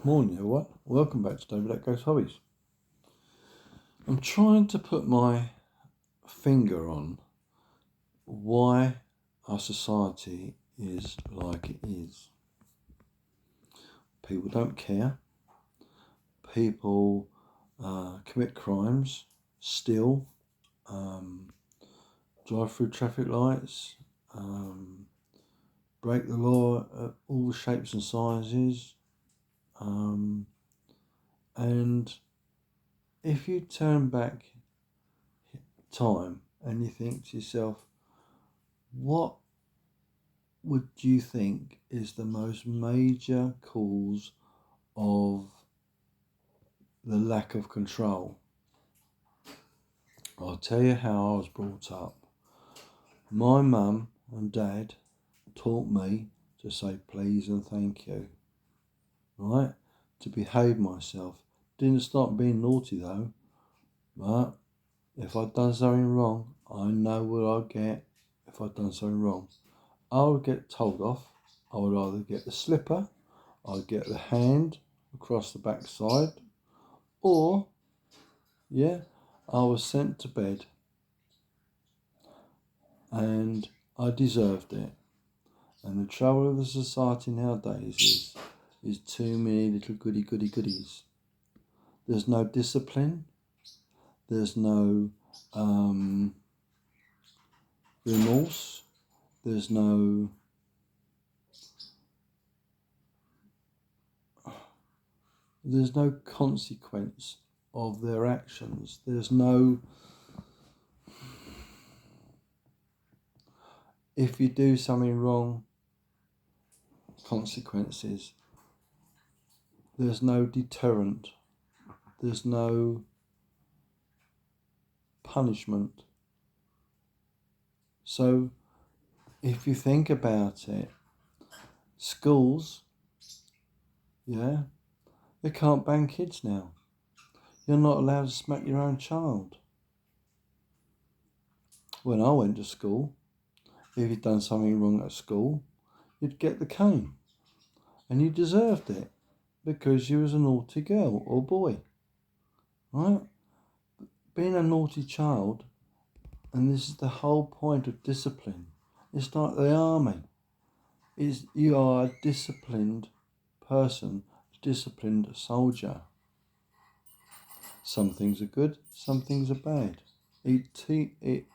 Morning, everyone. Welcome back to David Echo's Hobbies. I'm trying to put my finger on why our society is like it is. People don't care. People commit crimes, steal, drive through traffic lights, break the law at all shapes and sizes. And if you turn back time and you think to yourself, what would you think is the most major cause of the lack of control? I'll tell you how I was brought up. My mum and dad taught me to say please and thank you, right? To behave myself. Didn't start being naughty though, but if I'd done something wrong, I know what I'd get if I'd done something wrong. I would get told off. I would either get the slipper, I'd get the hand across the backside, or, I was sent to bed, and I deserved it. And the trouble of the society nowadays is too many little goodies. There's no discipline. There's no remorse. There's no consequence of their actions. There's no, if you do something wrong, consequences. There's no deterrent. There's no punishment. So if you think about it, schools, they can't ban kids now. You're not allowed to smack your own child. When I went to school, if you'd done something wrong at school, you'd get the cane. And you deserved it because you was a naughty girl or boy. Right? Being a naughty child, and this is the whole point of discipline. It's like the army. You are a disciplined person, a disciplined soldier. Some things are good, some things are bad. It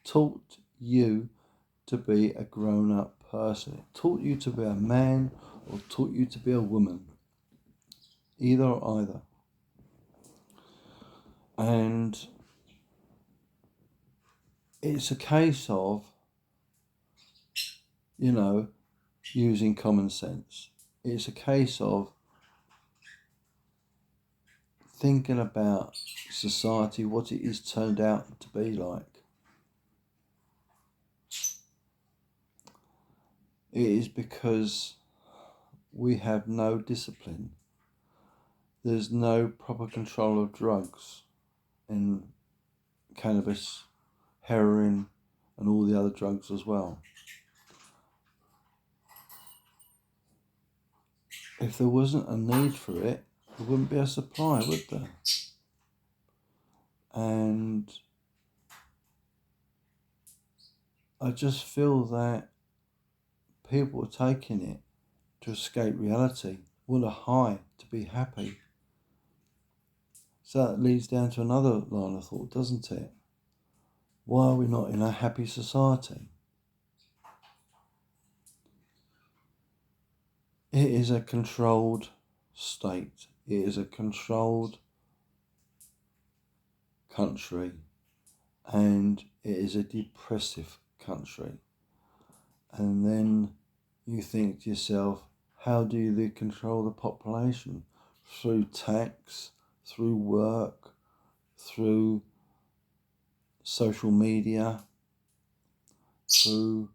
taught you to be a grown-up person. It taught you to be a man or taught you to be a woman. Either or either. And it's a case of, using common sense. It's a case of thinking about society, what it is turned out to be like. It is because we have no discipline. There's no proper control of drugs and cannabis, heroin, and all the other drugs as well. If there wasn't a need for it, there wouldn't be a supply, would there? And I just feel that people are taking it to escape reality, want a high to be happy. So that leads down to another line of thought, doesn't it? Why are we not in a happy society? It is a controlled state. It is a controlled country, and it is a depressive country. And then you think to yourself, how do they control the population? Through tax, through work, through social media, through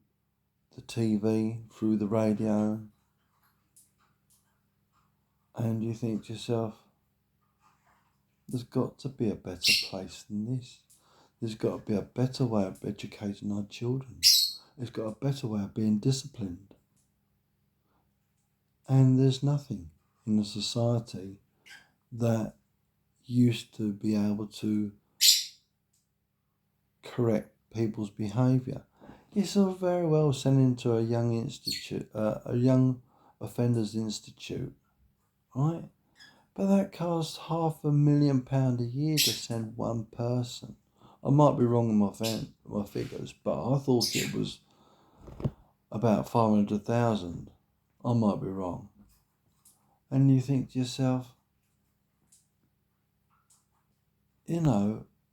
the TV, through the radio. And you think to yourself, there's got to be a better place than this. There's got to be a better way of educating our children. There's got a better way of being disciplined. And there's nothing. in a society that used to be able to correct people's behaviour. It's all very well sending to a young institute, a young offenders institute, right? But that costs £500,000 a year to send one person. I might be wrong in my figures, but I thought it was about 500,000. I might be wrong. And you think to yourself,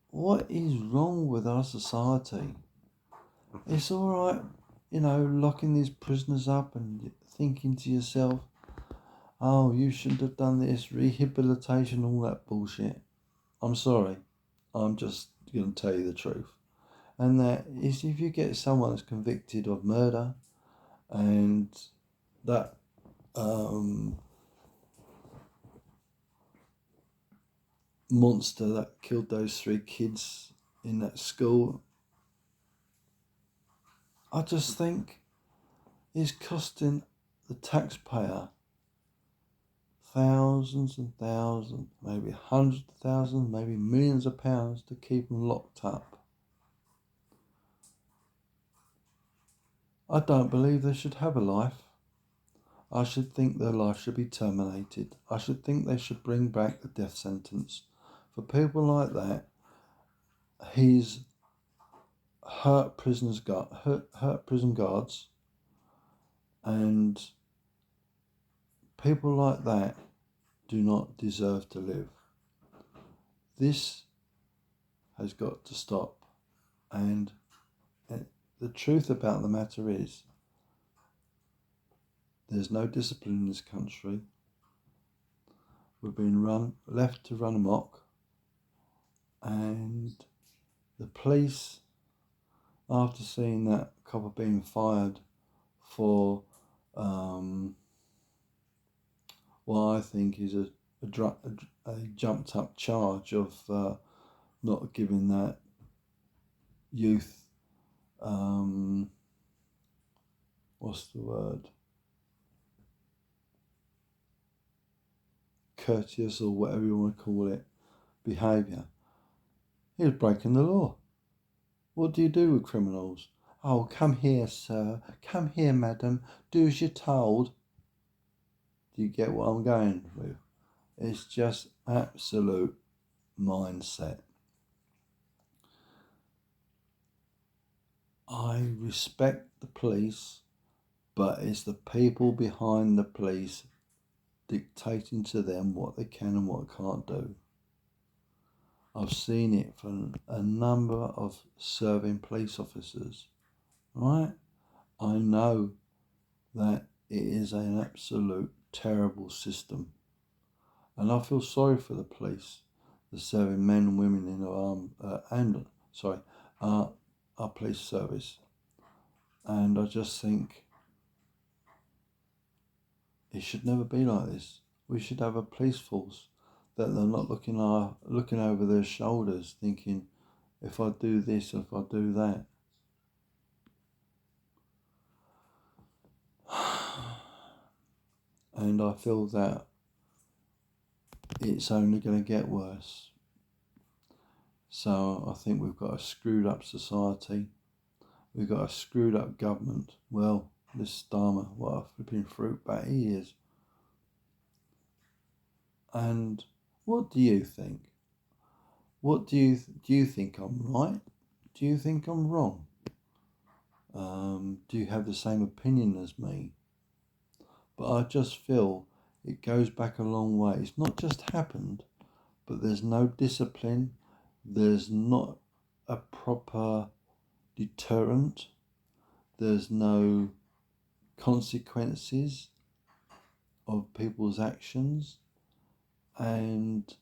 what is wrong with our society? It's all right, locking these prisoners up and thinking to yourself, oh, you shouldn't have done this, rehabilitation, all that bullshit. I'm sorry. I'm just going to tell you the truth. And that is, if you get someone that's convicted of murder and that monster that killed those 3 kids in that school, I just think it's costing the taxpayer thousands and thousands, maybe hundreds of thousands, maybe millions of pounds to keep them locked up. I don't believe they should have a life. I should think their life should be terminated. I should think they should bring back the death sentence. For people like that, he's hurt prison guards, and people like that do not deserve to live. This has got to stop. And the truth about the matter is, there's no discipline in this country. We've been left to run amok, and the police, after seeing that copper being fired for what I think is a jumped up charge of not giving that youth, courteous or whatever you want to call it, behaviour. He was breaking the law. What do you do with criminals? Oh, come here, sir. Come here, madam. Do as you're told. Do you get what I'm going with? It's just absolute mindset. I respect the police, but it's the people behind the police dictating to them what they can and what they can't do. I've seen it from a number of serving police officers, right? I know that it is an absolute terrible system. And I feel sorry for the police, the serving men and women in our police service. And I just think it should never be like this. We should have a police force that they're not looking over their shoulders thinking, if I do this, if I do that. And I feel that it's only going to get worse. So I think we've got a screwed up society. We've got a screwed up government. Well, this Starmer, what a flipping fruit bat he is. And what do you think? What do you think I'm right? Do you think I'm wrong? Do you have the same opinion as me? But I just feel it goes back a long way. It's not just happened, but there's no discipline. There's not a proper deterrent. There's no consequences of people's actions. And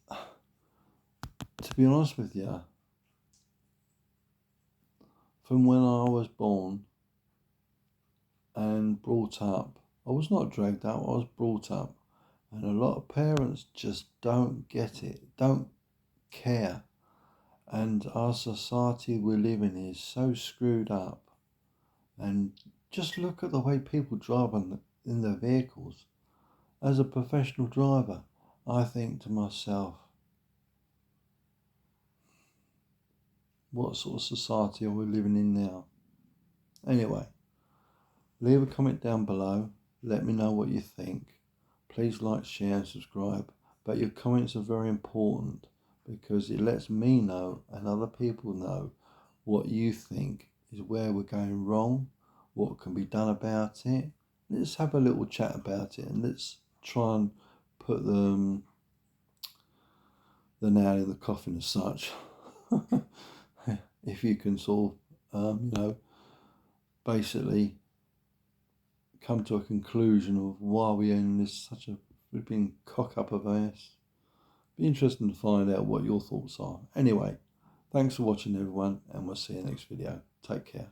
to be honest with you, from when I was born and brought up, I was not dragged out, I was brought up. And a lot of parents just don't get it, don't care. And our society we live in is so screwed up and just look at the way people drive in their vehicles. As a professional driver, I think to myself, what sort of society are we living in now? Anyway, leave a comment down below. Let me know what you think. Please like, share and subscribe. But your comments are very important because it lets me know and other people know what you think is where we're going wrong, what can be done about it. Let's have a little chat about it and let's try and put the nail in the coffin as such. If you can sort of, basically come to a conclusion of why we're in this such a flipping cock up of ass. Be interesting to find out what your thoughts are. Anyway, thanks for watching everyone, and we'll see you next video. Take care.